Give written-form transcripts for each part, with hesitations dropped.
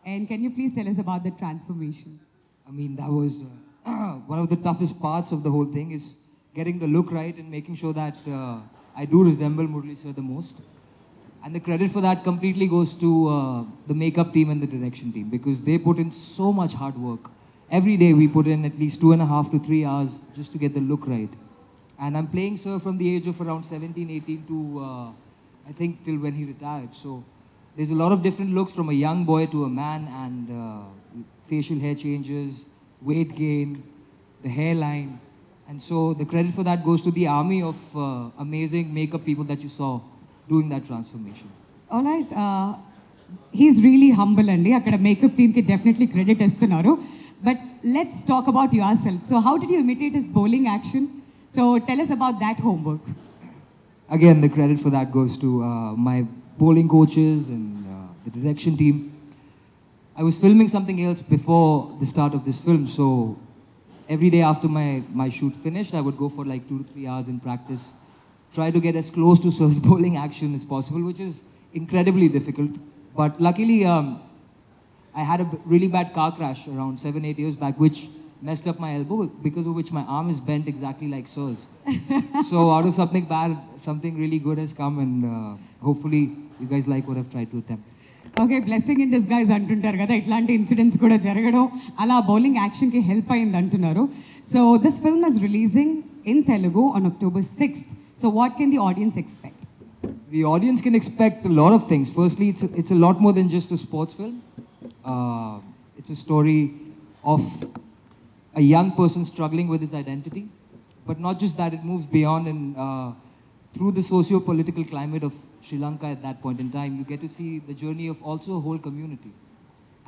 And can you please tell us about the transformation? I mean, that was one of the toughest parts of the whole thing is getting the look right and making sure that I do resemble Murali sir the most. And the credit for that completely goes to the makeup team and the direction team because they put in so much hard work. Every day we put in at least 2.5 to 3 hours just to get the look right. And I'm playing sir from the age of around 17, 18 to I think till when he retired. So there's a lot of different looks from a young boy to a man and facial hair changes, weight gain, the hairline. And so the credit for that goes to the army of amazing makeup people that you saw doing that transformation. All right. He's really humble and akkada makeup team ki definitely credit istunaru. But let's talk about yourself. So how did you imitate his bowling action? So tell us about that homework. Again, the credit for that goes to my bowling coaches and the direction team. I was filming something else before the start of this film, so every day after my shoot finished, I would go for like 2 to 3 hours in practice, try to get as close to Sir's bowling action as possible, which is incredibly difficult. But luckily, I had a really bad car crash around 7-8 years back, which messed up my elbow, because of which my arm is bent exactly like Sir's. So out of something bad, something really good has come, and hopefully you guys like what I've tried to attempt. Okay blessing in disguise అంటుంటారు కదా, ఇట్లాంటి incidents కూడా జరగడం అలా bowling యాక్షన్కి help అయింది అంటున్నారు. So this film is releasing in Telugu on October 6th. So what can the audience expect? The audience can expect a lot of things. Firstly, it's a lot more than just a sports film. It's a story of a young person struggling with his identity. But not just that, it moves beyond and through the socio-political climate of Sri Lanka at that point in time, you get to see the journey of also a whole community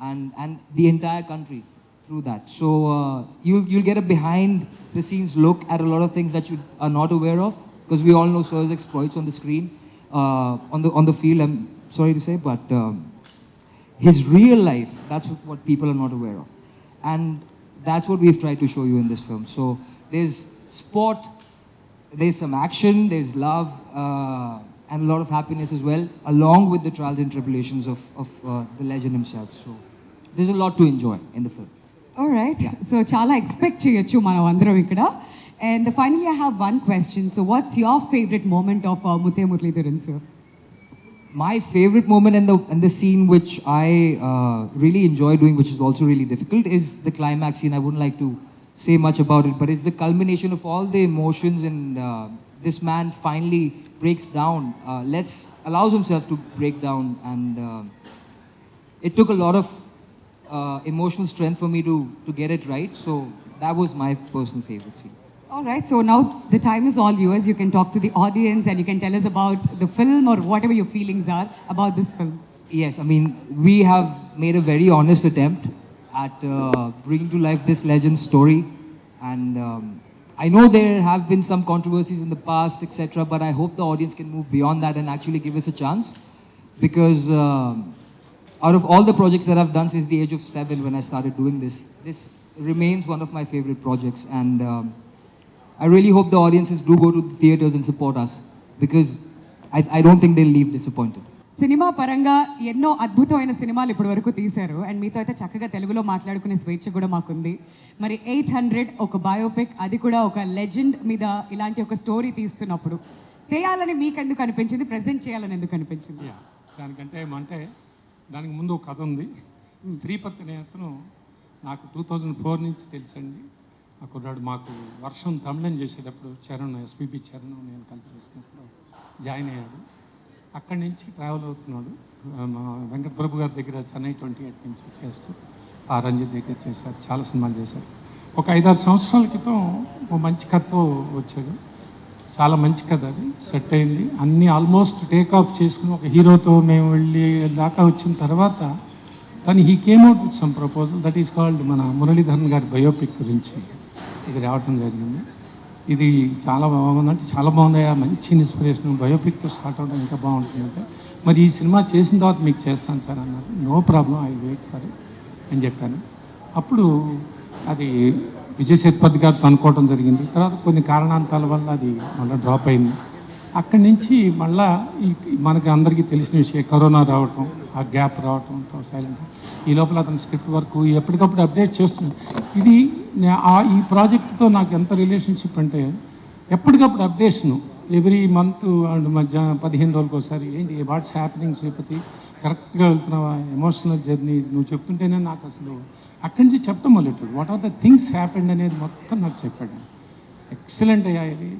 and the entire country through that. So you'll get a behind the scenes look at a lot of things that you are not aware of, because we all know Sir's exploits on the screen, on the field, I'm sorry to say, but his real life, that's what people are not aware of. And that's what we've tried to show you in this film. So there's sport, there's some action, there's love, and a lot of happiness as well, along with the trials and tribulations of the legend himself. So there's a lot to enjoy in the film. All right. So చాలా expect చేయొచ్చు మనం అందరం ఇక్కడ. And finally, I have one question. So what's your favorite moment of Muthiah Muralidaran, sir? My favorite moment and the scene which I really enjoy doing, which is also really difficult, is the climax scene. I wouldn't like to say much about it, but it's the culmination of all the emotions, and this man finally breaks down, allows himself to break down, and it took a lot of emotional strength for me to get it right. So that was my personal favorite scene. All right, so now the time is all yours. You can talk to the audience and you can tell us about the film or whatever your feelings are about this film. Yes, I mean, we have made a very honest attempt at bringing to life this legend's story, and I know there have been some controversies in the past, etc., but I hope the audience can move beyond that and actually give us a chance, because out of all the projects that I've done since the age of 7 when I started doing this remains one of my favorite projects, and I really hope the audiences do go to the theaters and support us, because I don't think they'll leave disappointed. Cinema పరంగా ఎన్నో అద్భుతమైన సినిమాలు ఇప్పటి వరకు తీశారు, and మీతో అయితే చక్కగా తెలుగులో మాట్లాడుకునే స్వేచ్ఛ కూడా మాకుంది. మరి 800 ఒక బయోపిక్, అది కూడా ఒక లెజెండ్ మీద ఇలాంటి ఒక స్టోరీ తీస్తున్నప్పుడు చేయాలని మీకు ఎందుకు అనిపించింది, ప్రజెంట్ చేయాలని ఎందుకు అనిపించింది? దానికంటే దానికి ముందు ఒక కథ ఉంది. శ్రీపతి అనే అతను నాకు 2004 నుంచి తెలుసండి. ఆ కుర్రాడు మాకు వర్షం తమిళం చేసేటప్పుడు ఎస్పీబీ చరణ్ నేను కలిపి చేసినప్పుడు జాయిన్ అయ్యాడు. అక్కడి నుంచి ట్రావెల్ అవుతున్నాడు. మా వెంకట ప్రభు గారి దగ్గర చెన్నై 28 నుంచి చేస్తూ ఆ రంజిత్ దగ్గర చేశారు, చాలా సినిమాలు చేశారు. ఒక 5-6 సంవత్సరాల క్రితం ఓ మంచి కథతో వచ్చాడు. చాలా మంచి కథ, అది సెట్ అయింది. అన్నీ ఆల్మోస్ట్ టేక్ ఆఫ్ చేసుకుని ఒక హీరోతో మేము వెళ్ళి దాకా వచ్చిన తర్వాత తను he came out with some proposal that is called మన మురళీధరన్ గారి బయోపిక్ గురించి ఇది రావటం జరిగింది. ఇది చాలా బాగుందంటే చాలా బాగుందయ్యా, మంచి ఇన్స్పిరేషన్, బయోపిక్తో స్టార్ట్ అవడం ఇంకా బాగుంటుందంటే, మరి ఈ సినిమా చేసిన తర్వాత మీకు చేస్తాను సార్ అన్నారు. No problem, I wait for it అని చెప్పాను. అప్పుడు అది విజయ్ సేతుపతి గారితో అనుకోవడం జరిగింది. తర్వాత కొన్ని కారణాంతాల వల్ల అది మళ్ళీ డ్రాప్ అయింది. అక్కడి నుంచి మళ్ళా మనకి అందరికీ తెలిసిన విషయం కరోనా రావటం, ఆ గ్యాప్ రావటం సైలెంట్. ఈ లోపల అతని స్క్రిప్ట్ వర్క్ ఎప్పటికప్పుడు అప్డేట్ చేస్తున్నాడు. ఇది ఈ ప్రాజెక్ట్తో నాకు ఎంత రిలేషన్షిప్ అంటే ఎప్పటికప్పుడు అప్డేషను ఎవ్రీ మంత్ అండ్ మధ్య 15 రోజులకు ఒకసారి ఏంటి వాట్స్ హ్యాపెనింగ్ శ్రీపతి, కరెక్ట్గా వెళ్తున్నావా, ఎమోషనల్ జర్నీ నువ్వు చెప్తుంటేనే నాకు అసలు అక్కడి నుంచి చెప్తాం మొదలెట్టాడు. What are the things happened అనేది మొత్తం నాకు చెప్పాడు. ఎక్సలెంట్ అయ్యా ఇది.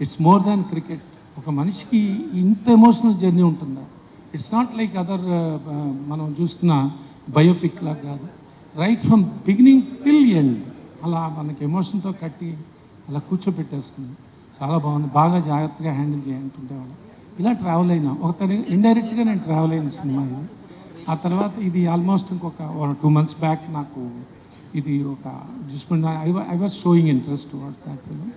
It's more than cricket. ఒక మనిషికి ఇంత ఎమోషనల్ జర్నీ ఉంటుందా? ఇట్స్ నాట్ లైక్ అదర్ మనం చూస్తున్న బయోపిక్ లాగా కాదు. Right from beginning till end అలా మనకి ఎమోషన్తో కట్టి అలా కూర్చోబెట్టేస్తుంది. చాలా బాగుంది. బాగా జాగ్రత్తగా హ్యాండిల్ చేయాలంటుండేవాడు. ఇలా ట్రావెల్ అయినా ఒకసారి ఇండైరెక్ట్గా నేను ట్రావెల్ అయిన సినిమా ఇది. ఆ తర్వాత ఇది ఆల్మోస్ట్ ఇంకొక 2 months బ్యాక్ నాకు ఇది ఒక చూసుకుంటా I was sowing interest towards that film.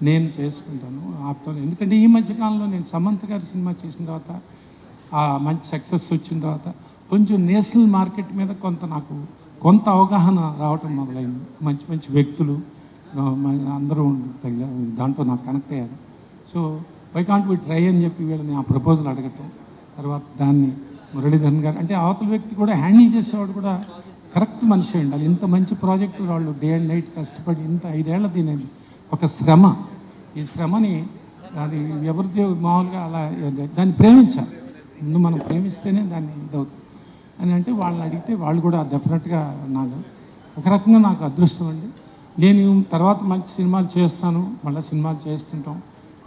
నేను చేసుకుంటాను ఆఫ్టర్. ఎందుకంటే ఈ మధ్యకాలంలో నేను సమంత్ గారి సినిమా చేసిన తర్వాత మంచి సక్సెస్ వచ్చిన తర్వాత కొంచెం నేషనల్ మార్కెట్ మీద కొంత అవగాహన రావటం మొదలైంది. మంచి మంచి వ్యక్తులు అందరూ దాంట్లో నాకు కనెక్ట్ అయ్యారు. So why can't we try అని చెప్పి వీళ్ళని ఆ ప్రపోజల్ అడగటం, తర్వాత దాన్ని మురళీధరన్ గారు అంటే అవతల వ్యక్తి కూడా హ్యాండిల్ చేసేవాడు కూడా కరెక్ట్ మనిషి ఉండాలి. ఇంత మంచి ప్రాజెక్టు వాళ్ళు డే అండ్ నైట్ కష్టపడి ఇంత 5 ఏళ్ల తినేది ఒక శ్రమ. ఈ శ్రమని అది ఎవరిది మామూలుగా అలా దాన్ని ప్రేమించాలి. ముందు మనం ప్రేమిస్తేనే దాన్ని ఇదవుతుంది అని అంటే వాళ్ళని అడిగితే వాళ్ళు కూడా డెఫినెట్గా నాకు ఒక రకంగా నాకు అదృష్టం అండి. నేను తర్వాత మంచి సినిమాలు చేస్తాను, మళ్ళీ సినిమాలు చేస్తుంటాం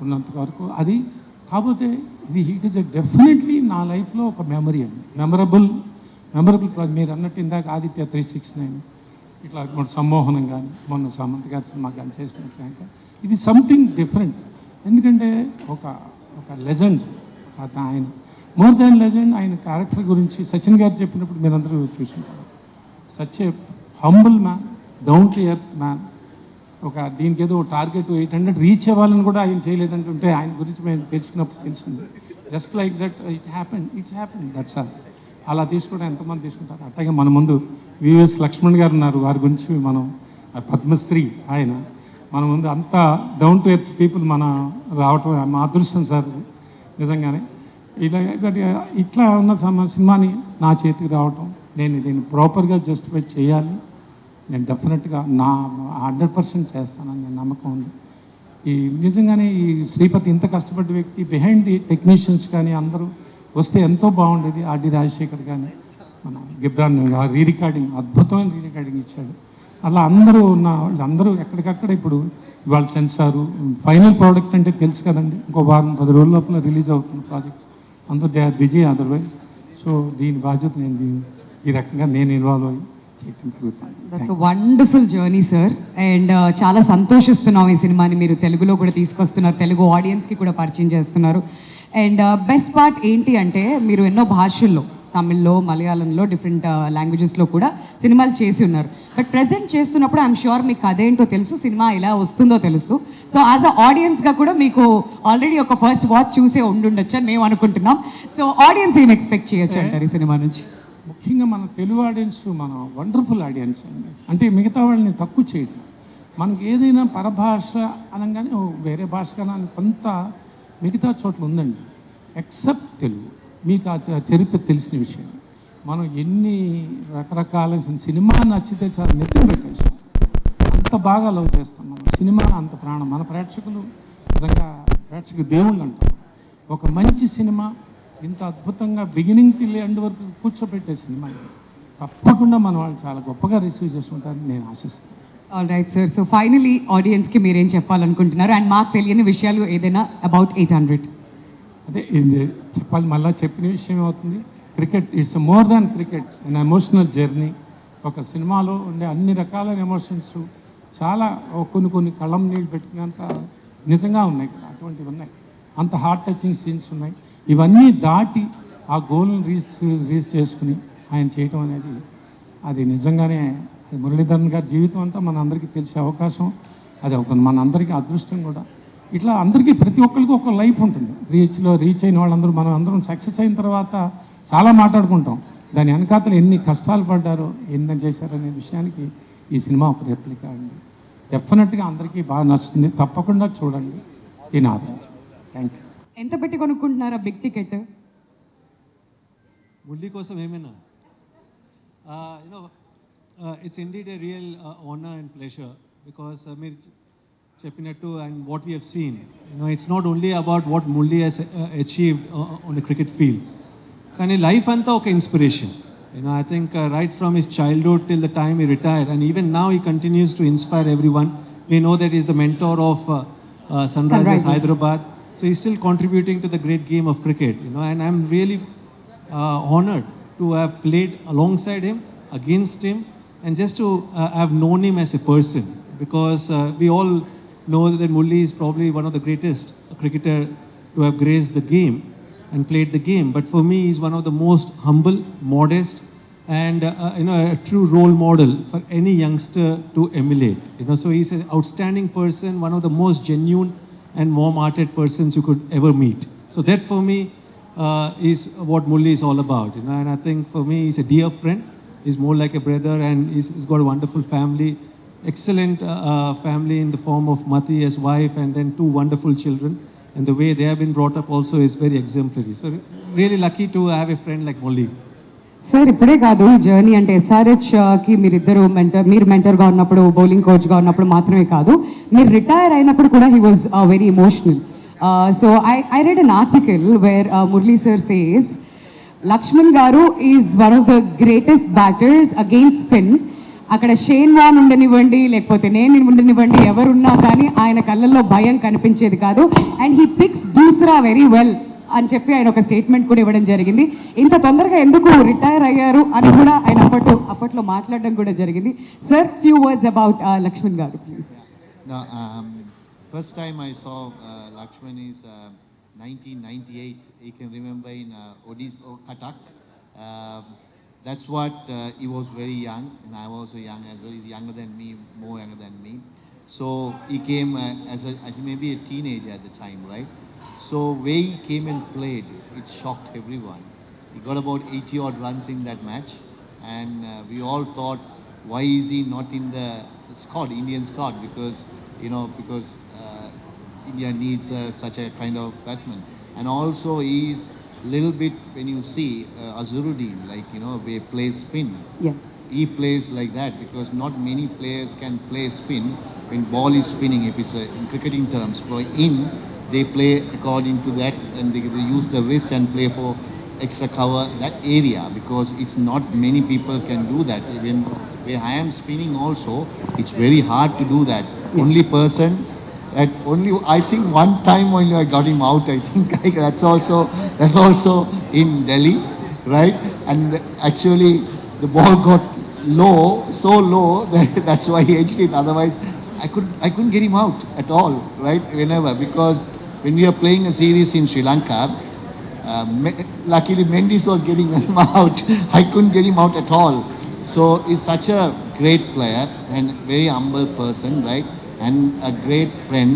ఉన్నంత వరకు. అది కాకపోతే ఇట్ ఈస్ డెఫినెట్లీ నా లైఫ్లో ఒక మెమరీ అండి. మెమరబుల్ మీరు అన్నట్టు ఇందాక ఆదిత్య 369 ఇట్లా సమ్మోహనం కానీ మొన్న సమంత్ గారి సినిమా కానీ చేసినట్టు ఇది సంథింగ్ డిఫరెంట్. ఎందుకంటే ఒక లెజెండ్ ఆయన, మోర్ దాన్ లెజెండ్. ఆయన క్యారెక్టర్ గురించి సచిన్ గారు చెప్పినప్పుడు మీరందరూ చూసుకుంటారు. Such a humble man, down to earth man. దీనికి ఏదో టార్గెట్ 800 రీచ్ అవ్వాలని కూడా ఆయన చేయలేదంటుంటే ఆయన గురించి మేము తెలుసుకున్నప్పుడు తెలిసింది. Just like that it's happen that's all. అలా తీసుకోవడం ఎంతమంది తీసుకుంటారు. అట్లాగే మన ముందు VVS లక్ష్మణ్ గారు ఉన్నారు. వారి గురించి మనం పద్మశ్రీ ఆయన మన ముందు అంత డౌన్ టు ఎర్త్ పీపుల్ మన రావటం మా అదృష్టం సార్ నిజంగానే. ఇట్లా ఉన్న సినిమాని నా చేతికి రావటం, నేను దీన్ని ప్రాపర్గా జస్టిఫై చేయాలి. నేను డెఫినెట్గా నా 100% చేస్తానని నేను నమ్మకం ఉంది. నిజంగానే ఈ శ్రీపతి ఇంత కష్టపడ్డ వ్యక్తి, బిహైండ్ ది టెక్నీషియన్స్ కానీ అందరూ వస్తే ఎంతో బాగుండేది. ఆర్డి రాజశేఖర్ కానీ మన గిబ్రాన్ రీరికార్డింగ్, అద్భుతమైన రీరికార్డింగ్ ఇచ్చాడు. అలా అందరూ వాళ్ళందరూ ఎక్కడికక్కడ ఇప్పుడు ఇవాళ సెన్సారు ఫైనల్ ప్రోడక్ట్ అంటే తెలుసు కదండి. ఇంకో 10 రోజుల లోపల రిలీజ్ అవుతుంది ప్రాజెక్ట్. అందరూ they are busy otherwise. So దీని బాధ్యత నేను ఈ రకంగా నేను ఇన్వాల్వ్ అయ్యి చేయడం జరుగుతుంది. That's wonderful journey sir. And చాలా సంతోషిస్తున్నాం ఈ సినిమాని మీరు తెలుగులో కూడా తీసుకొస్తున్నారు, తెలుగు ఆడియన్స్కి కూడా పరిచయం చేస్తున్నారు. అండ్ బెస్ట్ పార్ట్ ఏంటి అంటే మీరు ఎన్నో భాషల్లో, తమిళ్లో, మలయాళంలో, డిఫరెంట్ లాంగ్వేజెస్లో కూడా సినిమాలు చేసి ఉన్నారు. బట్ ప్రెజెంట్ చేస్తున్నప్పుడు ఐఎమ్ షూర్ మీకు అదేంటో తెలుసు, సినిమా ఎలా వస్తుందో తెలుసు. సో యాజ్ అ ఆడియన్స్గా కూడా మీకు ఆల్రెడీ ఒక ఫస్ట్ వాచ్ చూసే ఉండుండొచ్చు అని మేము అనుకుంటున్నాం. సో ఆడియన్స్ ఏం ఎక్స్పెక్ట్ చేయొచ్చు అంటారు ఈ సినిమా నుంచి? ముఖ్యంగా మన తెలుగు ఆడియన్స్ మన వండర్ఫుల్ ఆడియన్స్ అండి. అంటే మిగతా వాళ్ళని తక్కువ చేయడం. మనకి ఏదైనా పరభాష అనగానే వేరే భాష కన్నా కొంత మిగతా చోట్ల ఉందండి. ఎక్సెప్ట్ తెలుగు. మీకు ఆ చరిత్ర తెలిసిన విషయం. మనం ఎన్ని రకరకాల సినిమా నచ్చితే చాలా నెత్తిన పెట్టేసాం. అంత బాగా లవ్ చేస్తాం మనం సినిమా, అంత ప్రాణం. మన ప్రేక్షకులు నిజంగా ప్రేక్షక దేవుళ్ళు అంటాం. ఒక మంచి సినిమా ఇంత అద్భుతంగా బిగినింగ్ టిల్ ఎండ్ వరకు కూర్చోబెట్టే సినిమా తప్పకుండా మన వాళ్ళు చాలా గొప్పగా రిసీవ్ చేసుకుంటారని నేను ఆశిస్తాను. All right sir. So finally ఆడియన్స్కి మీరేం చెప్పాలనుకుంటున్నారు? అండ్ మాకు తెలియని విషయాలు ఏదైనా అబౌట్ 800? అదే చెప్పాలి, మళ్ళీ చెప్పిన విషయం అవుతుంది. Cricket it's more than cricket, an emotional journey. ఒక సినిమాలో ఉండే అన్ని రకాల ఎమోషన్స్ చాలా కొన్ని కళ్ళం నీళ్ళు పెట్టుకునేంత నిజంగా ఉన్నాయి కదా, అటువంటివి ఉన్నాయి. అంత హార్ట్ టచింగ్ సీన్స్ ఉన్నాయి. ఇవన్నీ దాటి ఆ గోల్ని రీచ్ చేసుకుని ఆయన చేయటం అనేది అది నిజంగానే మురళీధరన్ గారి జీవితం అంతా మన అందరికీ తెలిసే అవకాశం. అది మన అందరికీ అదృష్టం కూడా. ఇట్లా అందరికీ ప్రతి ఒక్కరికి ఒక లైఫ్ ఉంటుంది. రీచ్ అయిన వాళ్ళందరూ మనం అందరం సక్సెస్ అయిన తర్వాత చాలా మాట్లాడుకుంటాం. దాని వెనకాతలు ఎన్ని కష్టాలు పడ్డారో, ఎన్ని చేశారనే విషయానికి ఈ సినిమా ఒక రెప్లికా అండి. డెఫినెట్గా అందరికీ బాగా నచ్చుతుంది. తప్పకుండా చూడండి, దీని ఆదరించండి. Thank you. ఎంత పెట్టి కొనుక్కుంటున్నారా బిగ్ టికెట్? మురళి కోసం ఏమైనా it's indeed a real honor and pleasure because మీరు చెప్పినట్టు and what we have seen, it's not only about what Murali has achieved on the cricket field, కానీ life అంతా ఒక inspiration. I think right from his childhood till the time he retired, and even now he continues to inspire everyone. We know that he's the mentor of Sunrisers Hyderabad, so he's still contributing to the great game of cricket, and I'm really honored to have played alongside him, against him, and just to have known him as a person, because we all know that Murali is probably one of the greatest cricketer to have graced the game and played the game. But for me, he's one of the most humble, modest, and a true role model for any youngster to emulate. So he's an outstanding person, one of the most genuine and warm-hearted persons you could ever meet. So that for me is what Murali is all about. And I think for me, he's a dear friend. He's more like a brother, and he's got a wonderful family, excellent family in the form of Mati, his wife, and then 2 wonderful children. And the way they have been brought up also is very exemplary. So really lucky to have a friend like Murali. Sir ఇప్పుడే కాదు journey అంటే SRHకి మీరిద్దరు మీరు మెంటర్గా ఉన్నప్పుడు, bowling కోచ్గా ఉన్నప్పుడు మాత్రమే కాదు, మీరు రిటైర్ అయినప్పుడు కూడా he was very emotional. So I read an article where Murali sir says Laxman garu is one of the greatest batters against spin. అక్కడ షేన్ వాన్ ఉండనివ్వండి, లేకపోతే నేను ఉండనివ్వండి, ఎవరున్నా కానీ ఆయన కళ్ళల్లో భయం కనిపించేది కాదు. And he picks doosra very well అని చెప్పి ఆయన ఒక స్టేట్మెంట్ కూడా ఇవ్వడం జరిగింది. ఇంత తొందరగా ఎందుకు రిటైర్ అయ్యారు అని కూడా ఆయన అప్పట్లో మాట్లాడడం కూడా జరిగింది. Sir, few words about Laxman garu please. First time I saw Laxman is 1998. You can remember in Katak. That's what he was very young, and I was young as well. He's younger than me, more younger than me. So he came as I think maybe a teenager at the time, right? So way he came and played, it shocked everyone. He got about 80 odd runs in that match, and we all thought, why is he not in the squad, Indian squad? Because India needs such a kind of batsman, and also he's little bit when you see Azharuddin, we play spin. Yeah. He plays like that because not many players can play spin when ball is spinning. If it's in cricketing terms, for they play according to that, and they use the wrist and play for extra cover that area, because it's not many people can do that. Even where I am spinning also, it's very hard to do that. Only person that only I think one time only I got him out. I think that's also in Delhi, right? And actually the ball got low, so low that's why he edged it. Otherwise I couldn't get him out at all, right? Whenever, because when we are playing a series in Sri Lanka, luckily Mendes was getting him out. I couldn't get him out at all. So he's such a great player and very humble person, right? And a great friend,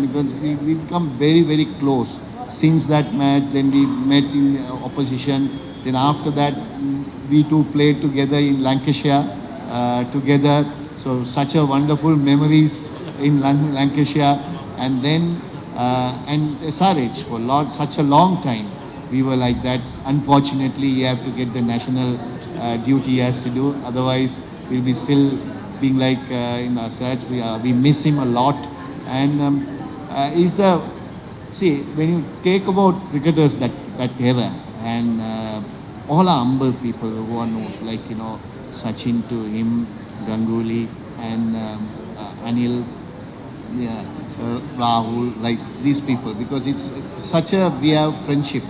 because we become very, very close since that match. Then we met in opposition. Then after that, we two played together in Lancashire together. So such a wonderful memories in Lancashire. And then and SRH for such a long time we were like that. Unfortunately, you have to get the national duty he has to do. Otherwise, we'll be still being like in our search. We miss him a lot, and he's the when you take about cricketers that era, and all are humble people who are knows, like Sachin to him, Ganguly, and Anil, Rahul, like these people, because it's such a we have friendship,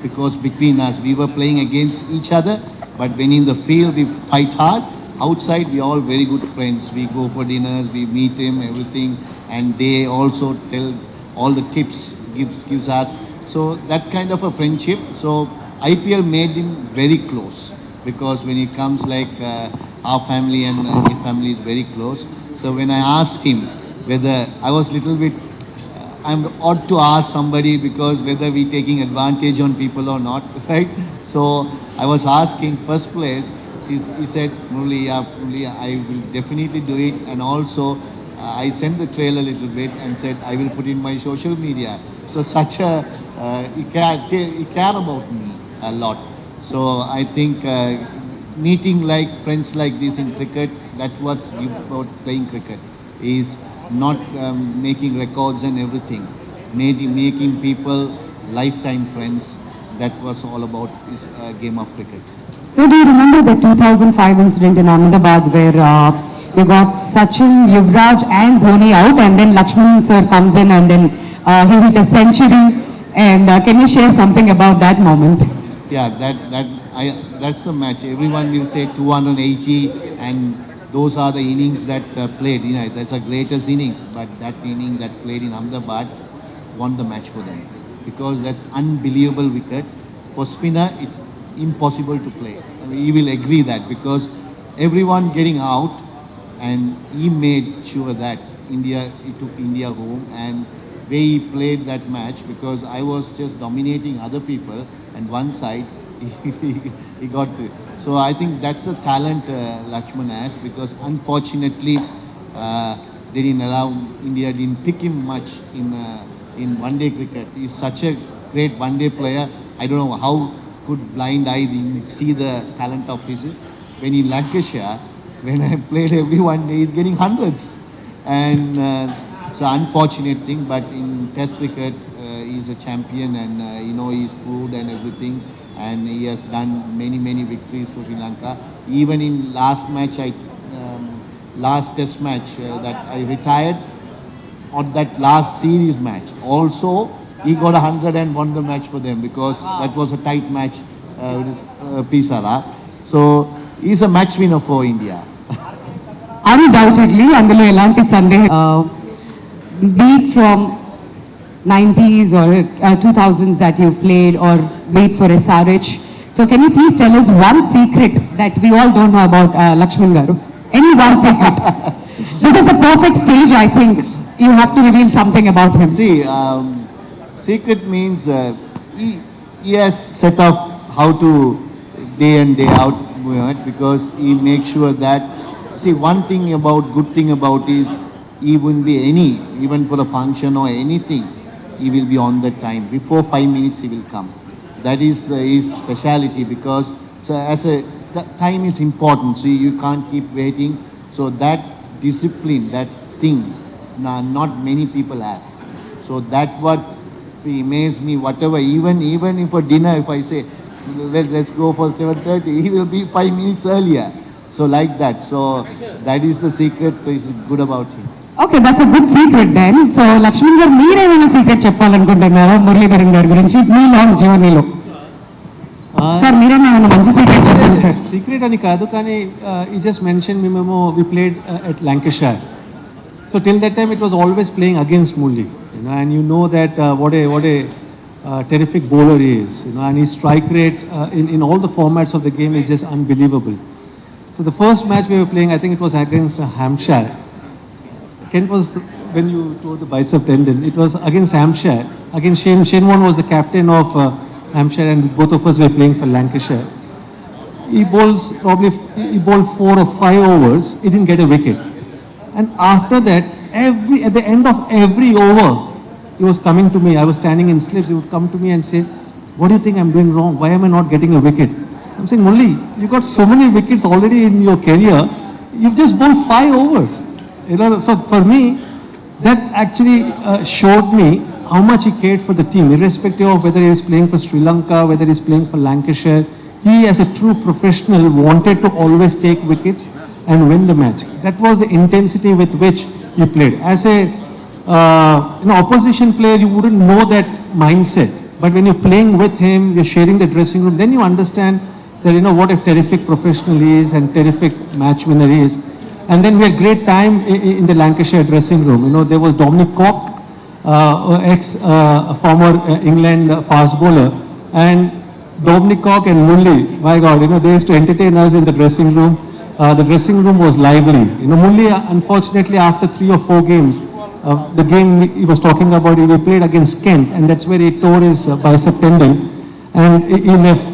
because between us we were playing against each other, but when in the field we fight hard. Outside, we are all very good friends. We go for dinners, we meet him, everything, and they also tell all the tips, gives us. So that kind of a friendship. So IPL made him very close, because when it comes like our family and his family is very close. So when I asked him whether I was little bit, I'm odd to ask somebody because whether we taking advantage on people or not, right? So I was asking first place. He said, Murali, I will definitely do it. And also, I sent the trailer a little bit and said, I will put in my social media. So such a he care about me a lot. So I think meeting like friends like this in cricket, that's what's good about playing cricket, is not making records and everything, making people lifetime friends. That was all about this game of cricket. So do you remember the 2005 incident in Ahmedabad where you got Sachin, Yuvraj and Dhoni out, and then Laxman sir comes in and then he hit a century, and can you share something about that moment? Yeah, that's the match. Everyone will say 280, and those are the innings that played. You know, that's the greatest innings. But that inning that played in Ahmedabad won the match for them, because that's unbelievable wicket. For spinner, it's impossible to play. I mean, he will agree that, because everyone getting out, and he made sure that he took India home, and way he played that match, because I was just dominating other people, and one side he got through. So I think that's a talent Laxman has, because unfortunately they didn't allow, India didn't pick him much in one-day cricket. He's such a great one-day player. I don't know how could blind eye didn't see the talent of his. When in Lancashire, when I played every one day, he's getting hundreds. And it's an unfortunate thing, but in Test cricket, he's a champion, and he's proved and everything, and he has done many victories for Sri Lanka. Even in last match, last Test match that I retired, on that last series match, also he got 100 and won the match for them, because that was a tight match with Pisara. So he's a match winner for India. Undoubtedly, అందులో ఎలాంటి సందేహం, be it from 90s or 2000s that you've played, or be it for SRH. So can you please tell us one secret that we all don't know about Laxman garu? Any one secret? This is the perfect stage, I think. You have to reveal something about him. See, secret means he has set up how to day in day out movement, because he makes sure that, see, one thing about, good thing about is, he wouldn't be even for a function or anything, he will be on the time. Before 5 minutes he will come. That is his speciality, because time is important, so you can't keep waiting. So that discipline, that thing, not many people has. So that's what amazed me. Whatever, even if for dinner, if I say let's go for 7:30, he will be 5 minutes earlier. So like that. So that is the secret is good about him. Okay, that's a good secret then. So Laxman garu, మీరేమైనా secret చెప్పాలనుకుంటున్నారా Muralidharan గారి గురించి మీ long జర్నీలో? Sir మీరేమైనా మంచి secret చెప్పండి sir. Secret అని కాదు, కానీ you just mentioned we played at Lancashire. So till that time it was always playing against Murli, and you know that what a terrific bowler he is, and his strike rate in all the formats of the game is just unbelievable. So the first match we were playing, I think it was against Hampshire. Ken was, when you tore the bicep tendon, it was against Hampshire. Against Shane Warne was the captain of Hampshire, and both of us were playing for Lancashire. He bowled 4 or 5 overs, he didn't get a wicket. And after that, at the end of every over, he was coming to me. I was standing in slips. He would come to me and say, "What do you think I'm doing wrong? Why am I not getting a wicket?" I'm saying, "Murli, you got so many wickets already in your career. You've just bowled 5 overs." So for me, that actually showed me how much he cared for the team, irrespective of whether he is playing for Sri Lanka, whether he is playing for Lancashire. He, as a true professional, wanted to always take wickets and win the match. That was the intensity with which he played. As a opposition player, you wouldn't know that mindset. But when you're playing with him, you're sharing the dressing room, then you understand that what a terrific professional he is and terrific match winner he is. And then we had great time in the Lancashire dressing room. There was Dominic Cock, former England fast bowler, and Dominic Cock and Murli, my God, they used to entertain us in the dressing room. The dressing room was lively. Murli, unfortunately, after 3 or 4 games, the game he was talking about, he played against Kent, and that's where he tore his bicep tendon, and he left,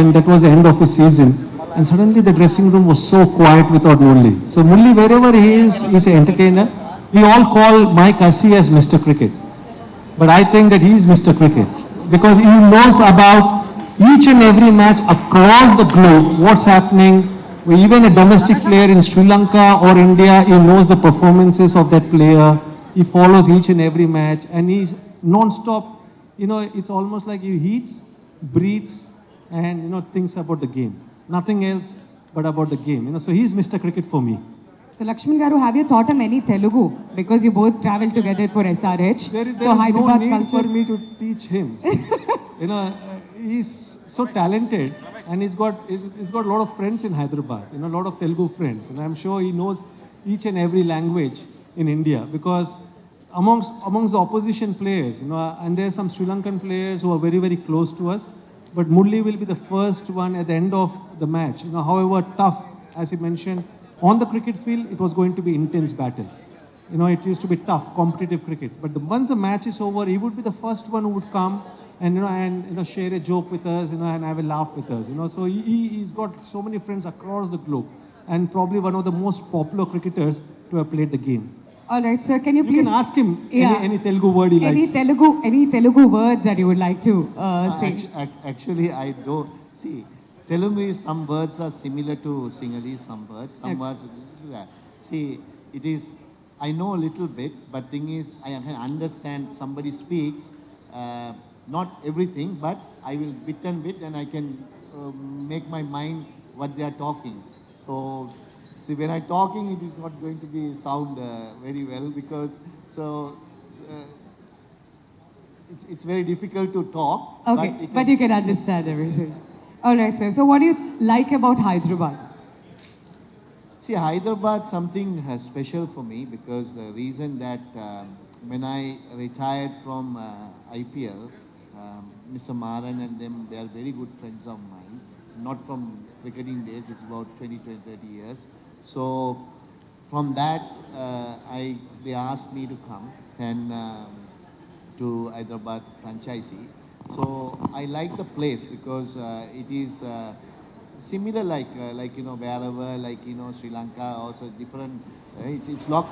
and that was the end of his season. And suddenly the dressing room was so quiet without Murli. So Murli, wherever he is, he's an entertainer. We all call Mike Assi as Mr. Cricket. but I think that he is Mr. Cricket because he knows about each and every match across the globe, what's happening. Even a domestic player in Sri Lanka or India, he knows the performances of that player. He follows each and every match and he's non-stop. You know, it's almost like he eats, breathes, and, you know, thinks about the game. Nothing else but about the game. You know, so he's Mr. Cricket for me. So Laxman garu, have you taught him any Telugu? Because you both traveled together for SRH. There is so no need culture. for me to teach him. You know, he's so talented and he's got a lot of friends in Hyderabad, you know, a lot of Telugu friends. And I'm sure he knows each and every language in India because amongst the opposition players, you know, and there's some Sri Lankan players who are very, very close to us. But Murli will be the first one at the end of the match. You know, however tough, as he mentioned, on the cricket field, it was going to be intense battle. You know, it used to be tough, competitive cricket. But once the match is over, he would be the first one who would come and share a joke with us, you know, and have a laugh with us. You know, so he's got so many friends across the globe, and probably one of the most popular cricketers to have played the game. All right, sir. Can you please You can ask him any Telugu word he likes. Any Telugu words that you would like to say? Actually, I don't see. Telugu is some words are similar to Sinhalese, some words. Some words. See, it is. I know a little bit, but thing is, I can understand somebody speaks. Not everything, but I will bit and bit, and I can make my mind what they are talking. So, see, when I'm talking, it is not going to be sound very well because it's very difficult to talk. Okay, but you can understand everything. All right, sir. So, what do you like about Hyderabad? See, Hyderabad something special for me because the reason that when I retired from IPL, Mr. Maran and them, they are very good friends of mine. Not from cricketing days, it's about 20, 30 years. So from that, they asked me to come and to Hyderabad franchisee. So I like the place because it is similar like you know wherever like you know Sri Lanka also different. It's not.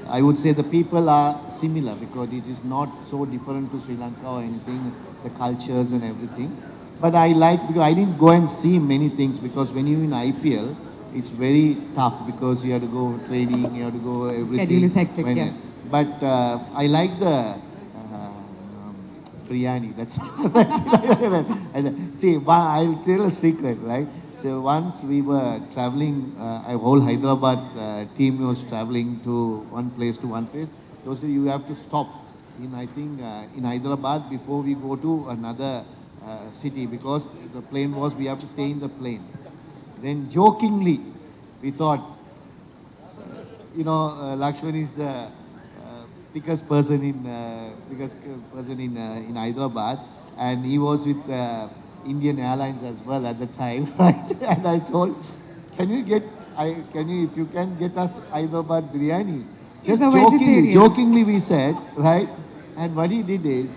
I would say the people are similar because it is not so different to Sri Lanka or anything, the cultures and everything. But I like because I didn't go and see many things because when you're in IPL, it's very tough because you have to go training, you have to go everything. Schedule is hectic, yeah. But I like the biryani. That's see. I'll tell a secret, right? So once we were traveling, a whole Hyderabad team was traveling to one place to one place. They said you have to stop in in Hyderabad before we go to another city because the plane was we have to stay in the plane. Then jokingly, we thought, you know, Lakshman is the biggest person in Hyderabad, and he was with Indian Airlines as well at the time, right? And I told, if you can get us Hyderabad biryani, just jokingly we said, right? And what he did is,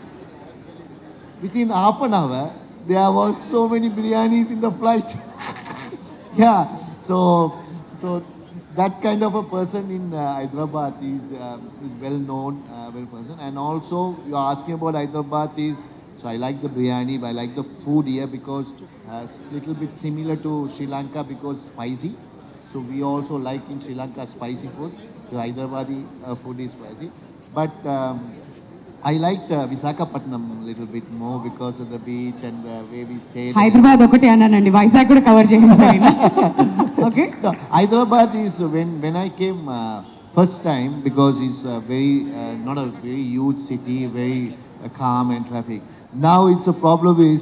within half an hour, there was so many biryanis in the flight. Yeah, so that kind of a person in Hyderabad is well known, person. And also, you are asking about Hyderabad is, so I like the biryani, but I like the food here because it's a little bit similar to Sri Lanka because spicy. So we also like in Sri Lanka spicy food. The Hyderabadi food is spicy. But I liked Visakhapatnam a little bit more because of the beach and the way we stayed. Hyderabad okate annanandi Vizag kuda cover cheyandi. Okay. No, Hyderabad is when I came first time because it's very not a very huge city, very calm and traffic. Now it's a problem is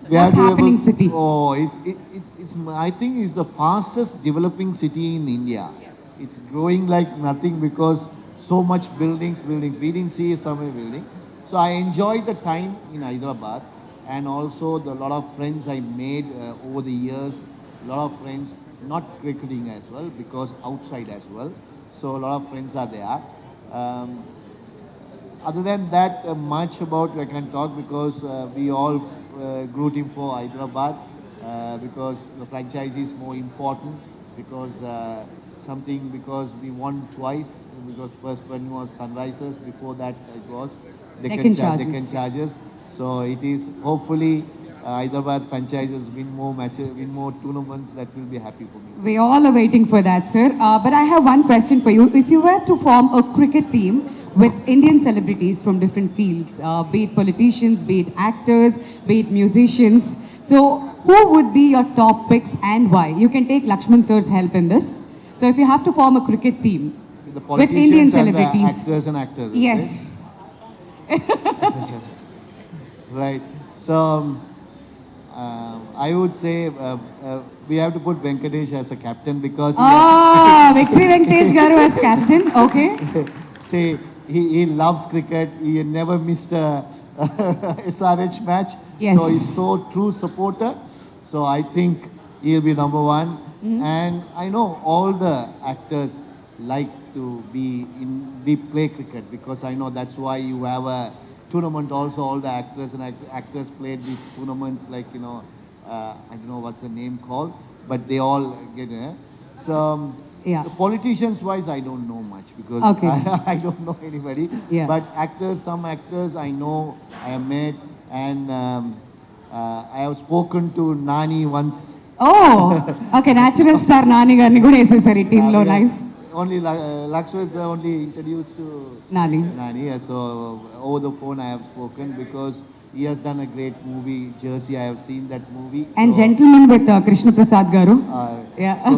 what's happening city? Oh, it's I think it's the fastest developing city in India. It's growing like nothing because so much buildings. We didn't see so many buildings. So I enjoyed the time in Hyderabad and also the lot of friends I made over the years. A lot of friends, not cricketing as well because outside as well. So a lot of friends are there. Other than that, much about I can talk because we all rooting for Hyderabad because the franchise is more important because something because we won twice. Because first one was Sunrisers. Before that, it was Deccan Chargers. Deccan Chargers. So it is hopefully Hyderabad franchises win more matches, win more tournaments. That will be happy for me. We all are waiting for that, sir. But I have one question for you. If you were to form a cricket team with Indian celebrities from different fields, be it politicians, be it actors, be it musicians, so who would be your top picks and why? You can take Laxman sir's help in this. So if you have to form a cricket team The with Indian politicians and the celebrities. actors and actors. Yes. Right. So I would say we have to put Venkatesh as a captain because Victory Venkatesh Garu as captain. Okay. say he loves cricket. He never missed a SRH match. Yes. So he's so true supporter. So I think he'll be number one. And I know all the actors like to play cricket because I know that's why you have a tournament also. All the actors and actors played these tournaments like, I don't know what's the name called, but they all get it. So Yeah. the politicians wise, I don't know much because Okay. I don't know anybody. Yeah. But actors, some actors I know, I have met, and I have spoken to Nani once. Oh, okay. Natural star Nani garni kuda esesari team lo. Nice. Only Laxman is only introduced to Nani. Nani. So over the phone I have spoken because he has done a great movie, Jersey. I have seen that movie. And So, Gentleman with Krishna Prasad Garu. Yeah.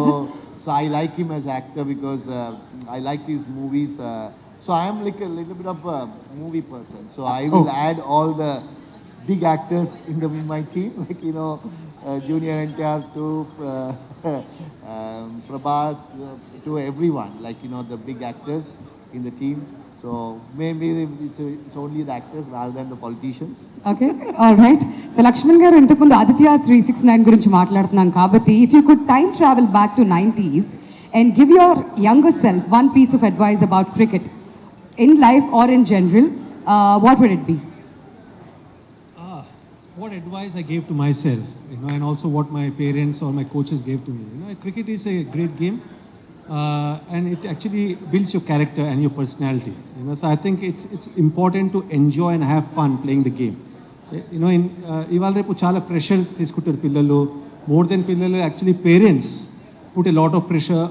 So I like him as actor because I like his movies. So I am like a little bit of a movie person. So I will add all the big actors in my team, like Junior NTR to Prabhas to everyone, like the big actors in the team. So maybe it's only the actors rather than the politicians. Okay, all right. So Laxman garu intakundu Aditya 369 gurinchi maatladutunnam kabatti, if you could time travel back to 90s and give your younger self one piece of advice about cricket in life or in general, what would it be? What advice I gave to myself, and also what my parents or my coaches gave to me. Cricket is a great game, and it actually builds your character and your personality. So I think it's important to enjoy and have fun playing the game. ఇవాళ రేపు చాలా pressure తీసుకుంటారు పిల్లలు. More than పిల్లలు, actually parents put a lot of pressure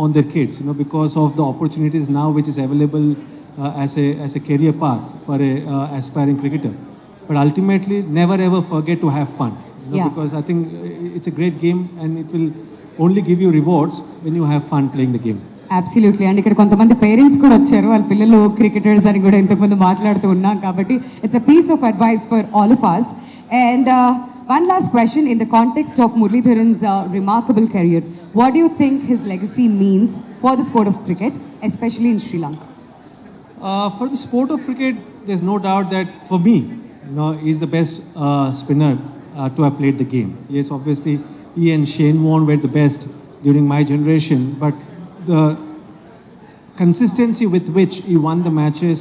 on their kids, because of the opportunities now which is available as a career path for a aspiring cricketer. But ultimately, never ever forget to have fun, Yeah. because I think it's a great game and it will only give you rewards when you have fun playing the game. Absolutely. And ఇక్కడ కొంతమంది parents కూడా వచ్చారు, వాళ్ళ పిల్లలు cricketers అని కూడా ఇంతకుముందు మాట్లాడుతూ ఉన్నాం కాబట్టి it's a piece of advice for all of us. And one last question in the context of Muralidharan's remarkable career, what do you think his legacy means for the sport of cricket, especially in Sri Lanka? For the sport of cricket, there's no doubt that for me, he's the best spinner to have played the game. Yes, obviously, he and Shane Warne were the best during my generation, but the consistency with which he won the matches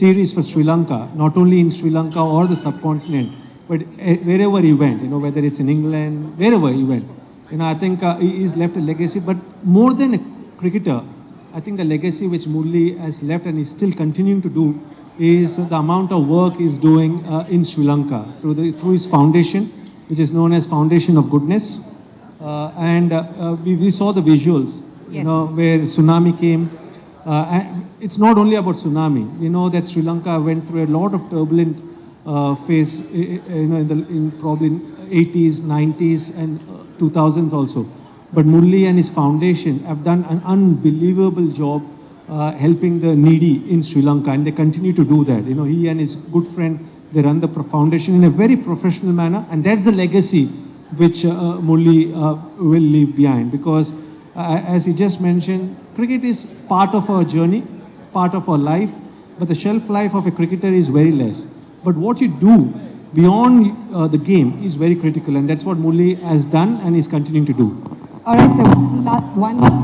series for Sri Lanka, not only in Sri Lanka or the subcontinent, but wherever he went, whether it's in England, wherever he went, I think he's left a legacy. But more than a cricketer, I think the legacy which Murli has left and is still continuing to do is the amount of work he's doing in Sri Lanka through his foundation, which is known as Foundation of Goodness. And we saw the visuals, Yes. where tsunami came. And it's not only about tsunami. We know that Sri Lanka went through a lot of turbulent phase, in probably 80s, 90s, and 2000s also. But Murli and his foundation have done an unbelievable job helping the needy in Sri Lanka, and they continue to do that. He and his good friend, they run the foundation in a very professional manner, and that's the legacy which Murli will leave behind. Because as he just mentioned, cricket is part of our journey, part of our life, but the shelf life of a cricketer is very less. But what you do beyond the game is very critical, and that's what Murli has done and is continuing to do. All right, so one last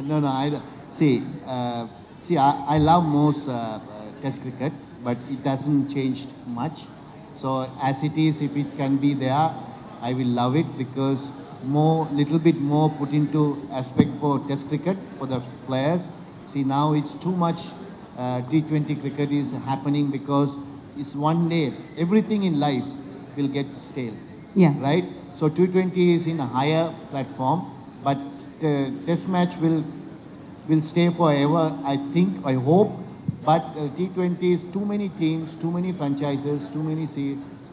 No, I love most Test cricket, but it doesn't change much. So as it is, if it can be there, I will love it because little bit more put into aspect for Test cricket for the players. See, now it's too much T20 cricket is happening because it's one day everything in life will get stale. Yeah. Right? So T20 is in a higher platform, but Test match will stay forever, I think, I hope. But T20 is too many teams, too many franchises, too many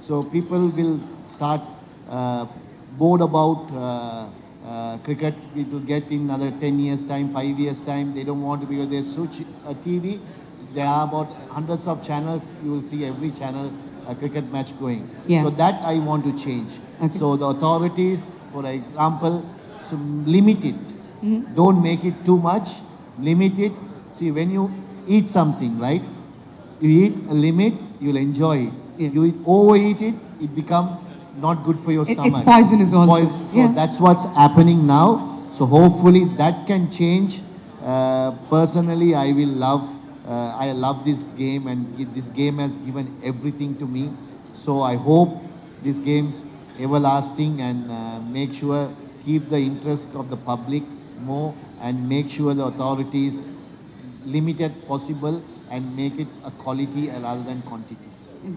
so people will start bored about cricket. It will get in another 10 years time, 5 years time. They don't want to, because they switch TV. There are about hundreds of channels. You will see every channel a cricket match going. Yeah. So that I want to change. Okay. So the authorities, for example, so limit it. Don't make it too much. Limit it. See, when you eat something, right? You eat a limit, you'll enjoy it. Yeah. You overeat it, it becomes not good for your stomach. It's poisonous also. So that's what's happening now. So hopefully that can change. Personally, I love this game, and this game has given everything to me. So I hope this game's everlasting, and make sure keep the interest of the public more, and make sure the authorities limited possible and make it a quality rather than quantity.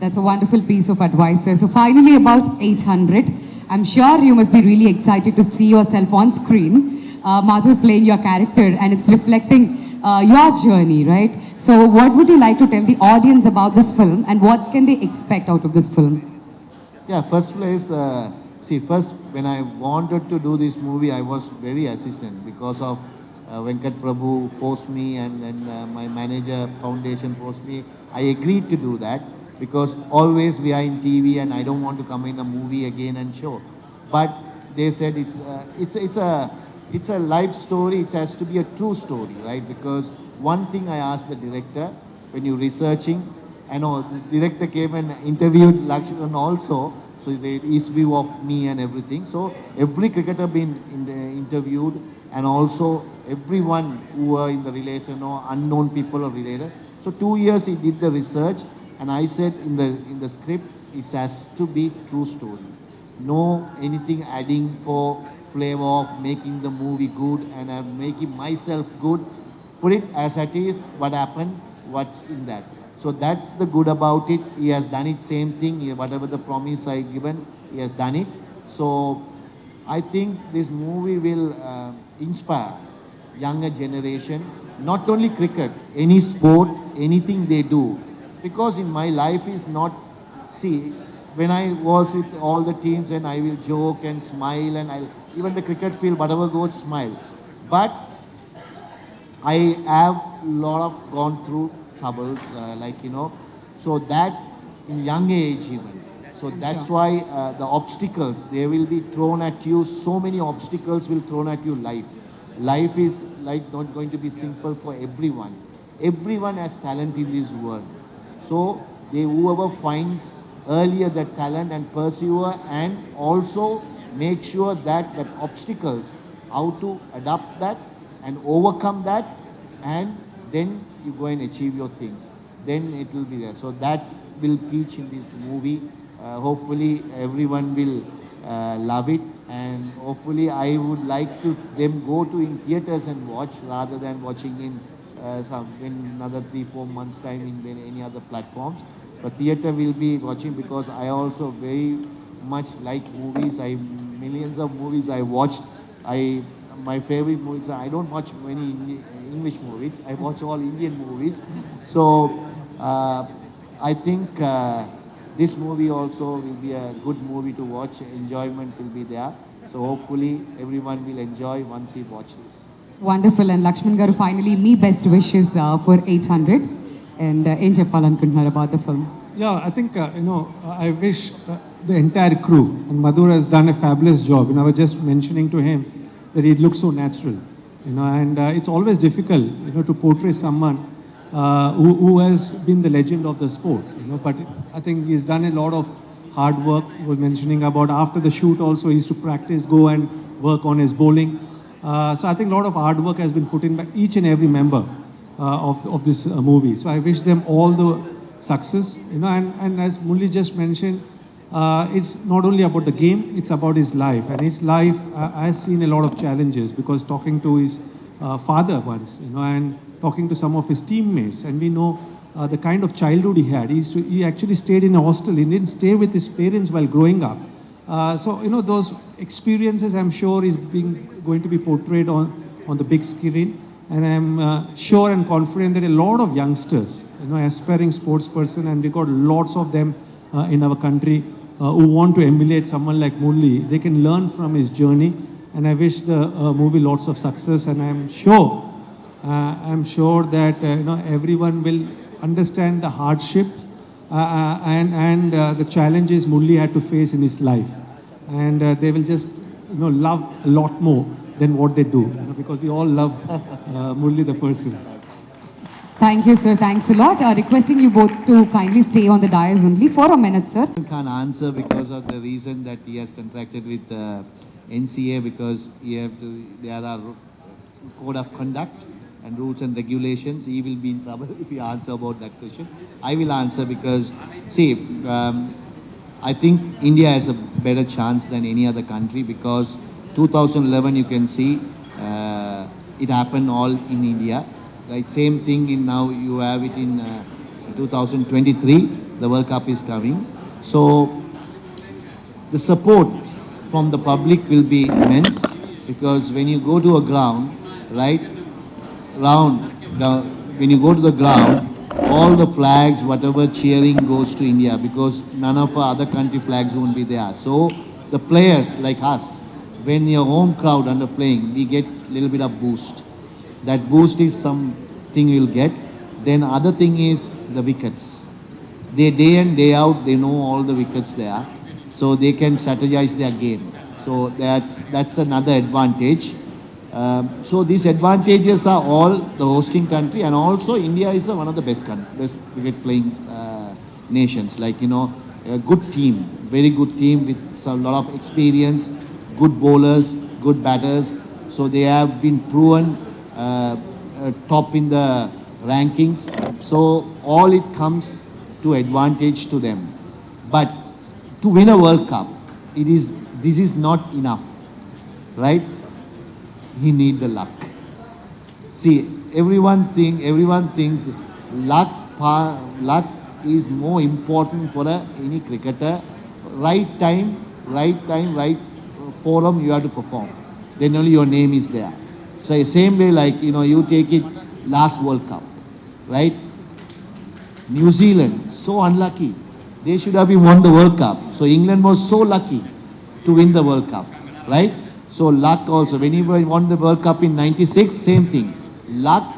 That's a wonderful piece of advice, sir. So finally, about 800. I'm sure you must be really excited to see yourself on screen, Madhur playing your character, and it's reflecting your journey, right? So what would you like to tell the audience about this film, and what can they expect out of this film? Yeah, first place, first when I wanted to do this movie, I was very hesitant because of Venkat Prabhu forced me, and then my manager foundation forced me. I agreed to do that because always we are in TV, and I don't want to come in a movie again and show. But they said it's a life story. It has to be a true story, right? Because one thing I asked the director when you're researching, I know the director came and interviewed Laxman also. So his view of me and everything. So every cricketer been interviewed, and also everyone who were in the relation or unknown people or related. So 2 years he did the research, and I said in the script it has to be true story. No anything adding for flavor of making the movie good, and I'm making myself good. Put it as it is. What happened? What's in that? So that's the good about it. He has done it same thing. Whatever the promise I given, he has done it. So I think this movie will inspire younger generation. Not only cricket, any sport, anything they do. Because in my life is not, see, when I was with all the teams, and I will joke and smile, and even the cricket field, whatever goes, smile. But I have gone through troubles, so that in young age even. So that's why the obstacles, they will be thrown at you. So many obstacles will thrown at you. Life is like not going to be simple for everyone. Everyone has talent in this world. So whoever finds earlier that talent and persevere, and also make sure that obstacles, how to adapt that and overcome that, and then you go and achieve your things. Then it will be there. So that will teach in this movie. Hopefully everyone will love it, and hopefully I would like to them go to in theaters and watch, rather than watching in another 3-4 months time in any other platforms. But theater will be watching, because I also very much like movies. Millions of movies I watched. My favorite movies, I don't watch many English movies. I watch all Indian movies. So I think this movie also will be a good movie to watch. Enjoyment will be there. So hopefully everyone will enjoy once he watches this. Wonderful. And Laxman garu, finally, me best wishes for 800. And ఏం చెప్పాలనుకుంటున్నారు about the film? Yeah, I think, I wish the entire crew, and Madhur has done a fabulous job. I was just mentioning to him that he looks so natural, and it's always difficult, to portray someone who has been the legend of the sport, but I think he's done a lot of hard work. He was mentioning about after the shoot also, he used to practice, go and work on his bowling. So I think a lot of hard work has been put in by each and every member of this movie. So I wish them all the success, and as Mulli just mentioned, it's not only about the game, it's about his life. And his life has seen a lot of challenges, because talking to his father once, and talking to some of his teammates, and we know the kind of childhood he had. He actually stayed in a hostel. He didn't stay with his parents while growing up. So, those experiences, I'm sure, is going to be portrayed on the big screen. And I'm sure and confident that a lot of youngsters, aspiring sports person, and we got lots of them in our country who want to emulate someone like Murli. They can learn from his journey, and I wish the movie lots of success. And I'm sure that everyone will understand the hardship and the challenges Murli had to face in his life, and they will just love a lot more than what they do, because we all love Murli the person. Thank you, sir. Thanks a lot. Requesting you both to kindly stay on the dais only for a minute, sir. I can't answer because of the reason that he has contracted with NCA, because there are code of conduct and rules and regulations. He will be in trouble if he answer about that question. I will answer because, see, I think India has a better chance than any other country, because 2011 you can see it happened all in India. Right, same thing in now you have it in 2023. The World Cup is coming, so the support from the public will be immense, because when you go to a ground, right, when you go to the ground, all the flags, whatever cheering goes to India, because none of our other country flags won't be there. So the players like us, when your home crowd under playing, we get a little bit of boost. That boost is something you'll get. Then other thing is the wickets. They day in, day out, they know all the wickets there. So they can strategize their game. So that's another advantage. So these advantages are all the hosting country, and also India is one of the best cricket playing nations. Like, a good team, very good team with a lot of experience, good bowlers, good batters. So they have been proven top in the rankings. So all it comes to advantage to them. But to win a World Cup, this is not enough, right? He need the luck. See, everyone thinks luck is more important for any cricketer. Right time, right forum, you have to perform. Then only your name is there. So same way, like, you take it last World Cup, right? New Zealand, so unlucky. They should have won the World Cup. So England was so lucky to win the World Cup, right? So luck also. When he won the World Cup in '96, same thing. Luck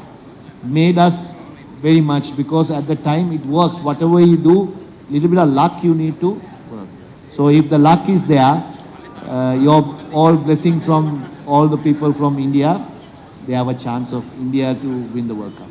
made us very much, because at the time it works. Whatever you do, little bit of luck you need to work. So if the luck is there, your all blessings from all the people from India, they have a chance of India to win the World Cup.